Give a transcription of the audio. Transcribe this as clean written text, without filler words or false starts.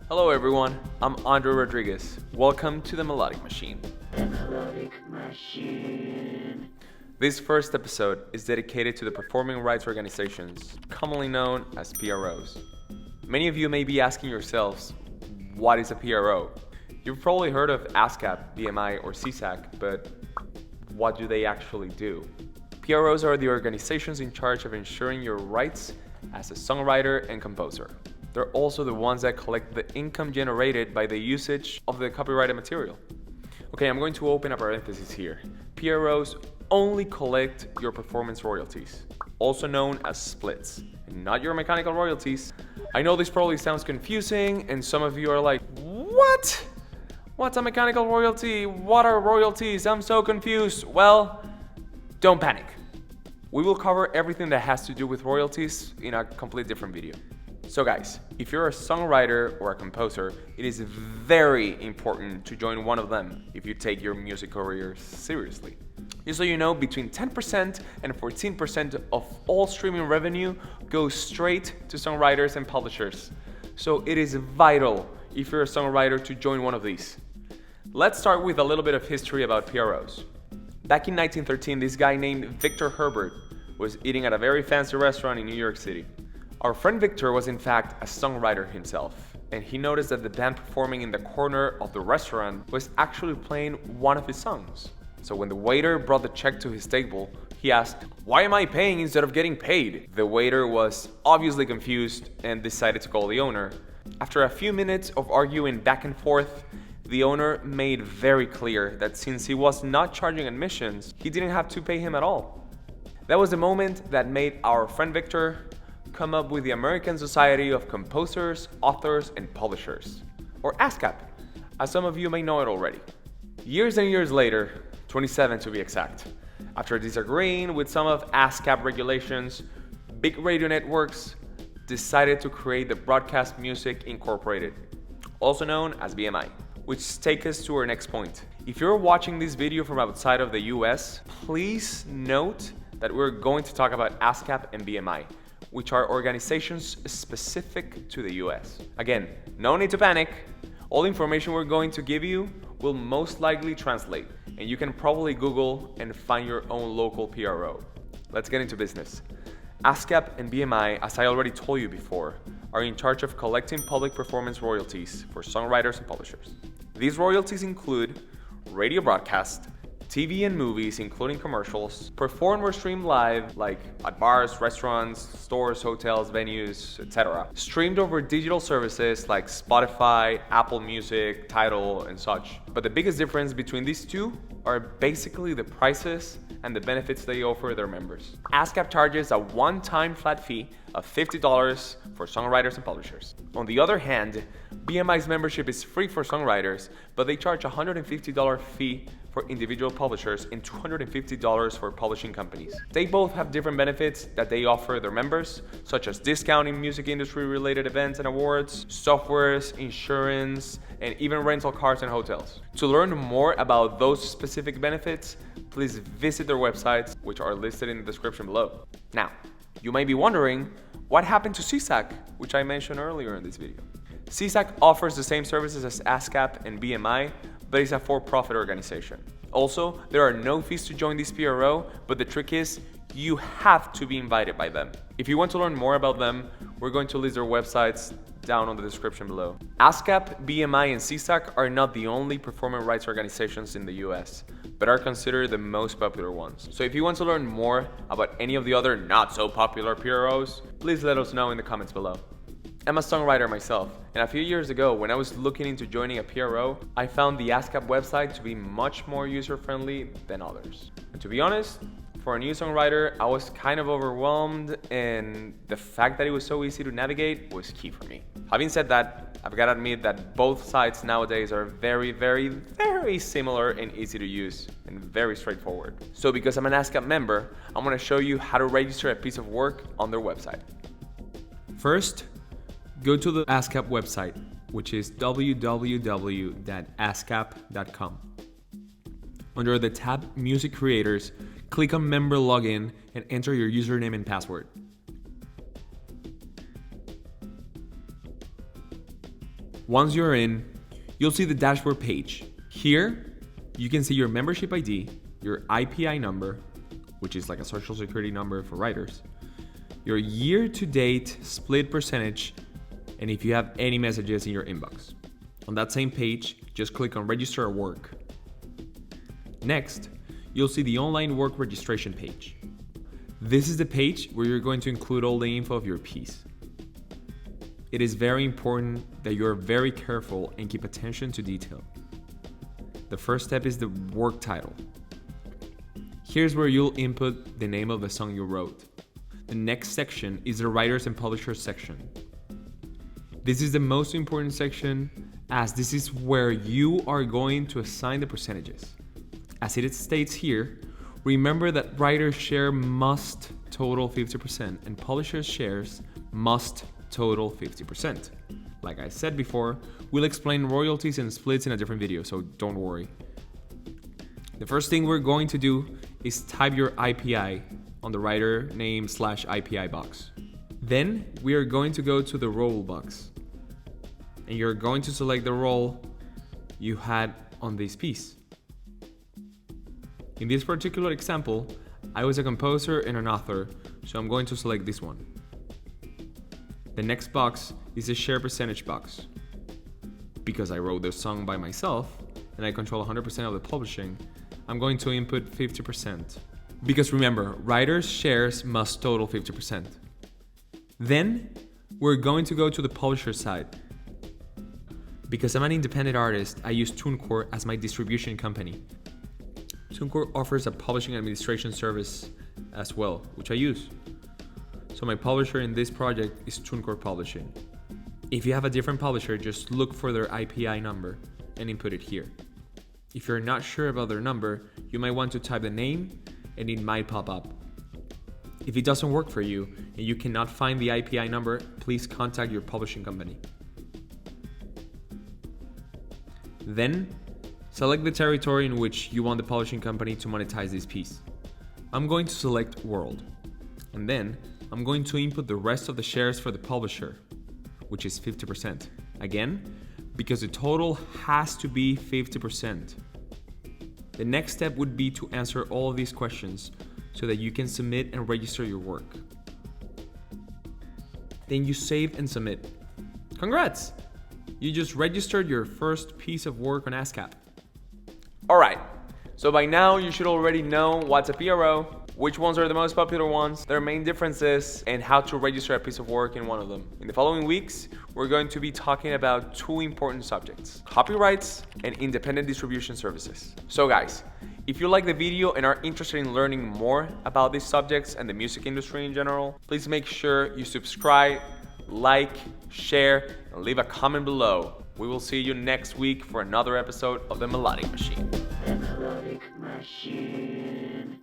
Hello everyone, I'm Andre Rodriguez. Welcome to the Melodic Machine. The Melodic Machine. This first episode is dedicated to the performing rights organizations, commonly known as PROs. Many of you may be asking yourselves, what is a PRO? You've probably heard of ASCAP, BMI, or SESAC, but what do they actually do? PROs are the organizations in charge of ensuring your rights as a songwriter and composer. They're also the ones that collect the income generated by the usage of the copyrighted material. Okay, I'm going to open a parenthesis here. PROs only collect your performance royalties, also known as splits, and not your mechanical royalties. I know this probably sounds confusing, and some of you are like, what? What's a mechanical royalty? What are royalties? I'm so confused. Well, don't panic. We will cover everything that has to do with royalties in a completely different video. So guys, if you're a songwriter or a composer, it is very important to join one of them if you take your music career seriously. Just so you know, between 10% and 14% of all streaming revenue goes straight to songwriters and publishers. So it is vital if you're a songwriter to join one of these. Let's start with a little bit of history about PROs. Back in 1913, this guy named Victor Herbert was eating at a very fancy restaurant in New York City. Our friend Victor was in fact a songwriter himself, and he noticed that the band performing in the corner of the restaurant was actually playing one of his songs. So when the waiter brought the check to his table, he asked, "Why am I paying instead of getting paid?" The waiter was obviously confused and decided to call the owner. After a few minutes of arguing back and forth, the owner made very clear that since he was not charging admissions, he didn't have to pay him at all. That was the moment that made our friend Victor come up with the American Society of Composers, Authors, and Publishers, or ASCAP, as some of you may know it already. Years and years later, 27 to be exact, after disagreeing with some of ASCAP regulations, big radio networks decided to create the Broadcast Music Incorporated, also known as BMI, which takes us to our next point. If you're watching this video from outside of the US, please note that we're going to talk about ASCAP and BMI, which are organizations specific to the US. Again, no need to panic. All the information we're going to give you will most likely translate, and you can probably Google and find your own local PRO. Let's get into business. ASCAP and BMI, as I already told you before, are in charge of collecting public performance royalties for songwriters and publishers. These royalties include radio broadcast, TV and movies, including commercials, performed or streamed live, like at bars, restaurants, stores, hotels, venues, etc. Streamed over digital services like Spotify, Apple Music, Tidal, and such. But the biggest difference between these two are basically the prices and the benefits they offer their members. ASCAP charges a one-time flat fee of $50 for songwriters and publishers. On the other hand, BMI's membership is free for songwriters, but they charge a $150 fee for individual publishers and $250 for publishing companies. They both have different benefits that they offer their members, such as discounting music industry related events and awards, softwares, insurance, and even rental cars and hotels. To learn more about those specific benefits, please visit their websites, which are listed in the description below. Now, you may be wondering, what happened to SESAC, which I mentioned earlier in this video? SESAC offers the same services as ASCAP and BMI, but it's a for-profit organization. Also, there are no fees to join this PRO, but the trick is, you have to be invited by them. If you want to learn more about them, we're going to list their websites down on the description below. ASCAP, BMI, and SESAC are not the only performing rights organizations in the US, but are considered the most popular ones. So if you want to learn more about any of the other not so popular PROs, please let us know in the comments below. I'm a songwriter myself, and a few years ago when I was looking into joining a PRO, I found the ASCAP website to be much more user-friendly than others. And to be honest, for a new songwriter, I was kind of overwhelmed, and the fact that it was so easy to navigate was key for me. Having said that, I've got to admit that both sites nowadays are very, very, very similar and easy to use and very straightforward. So because I'm an ASCAP member, I'm going to show you how to register a piece of work on their website. First, go to the ASCAP website, which is www.ascap.com. Under the tab Music Creators, click on Member Login and enter your username and password. Once you're in, you'll see the dashboard page. Here, you can see your membership ID, your IPI number, which is like a social security number for writers, your year-to-date split percentage, and if you have any messages in your inbox. On that same page, just click on Register at Work. Next, you'll see the online work registration page. This is the page where you're going to include all the info of your piece. It is very important that you're very careful and keep attention to detail. The first step is the work title. Here's where you'll input the name of the song you wrote. The next section is the writers and publishers section. This is the most important section as this is where you are going to assign the percentages. As it states here, remember that writer's share must total 50% and publisher's shares must total 50%. Like I said before, we'll explain royalties and splits in a different video, so don't worry. The first thing we're going to do is type your IPI on the writer name /IPI box. Then we are going to go to the role box and you're going to select the role you had on this piece. In this particular example, I was a composer and an author, so I'm going to select this one. The next box is the share percentage box. Because I wrote the song by myself and I control 100% of the publishing, I'm going to input 50%. Because remember, writers' shares must total 50%. Then we're going to go to the publisher side. Because I'm an independent artist, I use TuneCore as my distribution company. TuneCore offers a publishing administration service as well, which I use. So my publisher in this project is TuneCore Publishing. If you have a different publisher, just look for their IPI number and input it here. If you're not sure about their number, you might want to type the name and it might pop up. If it doesn't work for you and you cannot find the IPI number, please contact your publishing company. Then, select the territory in which you want the publishing company to monetize this piece. I'm going to select World. And then, I'm going to input the rest of the shares for the publisher, which is 50%. Again, because the total has to be 50%. The next step would be to answer all of these questions so that you can submit and register your work. Then you save and submit. Congrats! You just registered your first piece of work on ASCAP. Alright, so by now you should already know what's a PRO, which ones are the most popular ones, their main differences, and how to register a piece of work in one of them. In the following weeks, we're going to be talking about two important subjects: copyrights and independent distribution services. So guys, if you like the video and are interested in learning more about these subjects and the music industry in general, please make sure you subscribe, like, share, and leave a comment below. We will see you next week for another episode of the Melodic Machine. The Melodic Machine.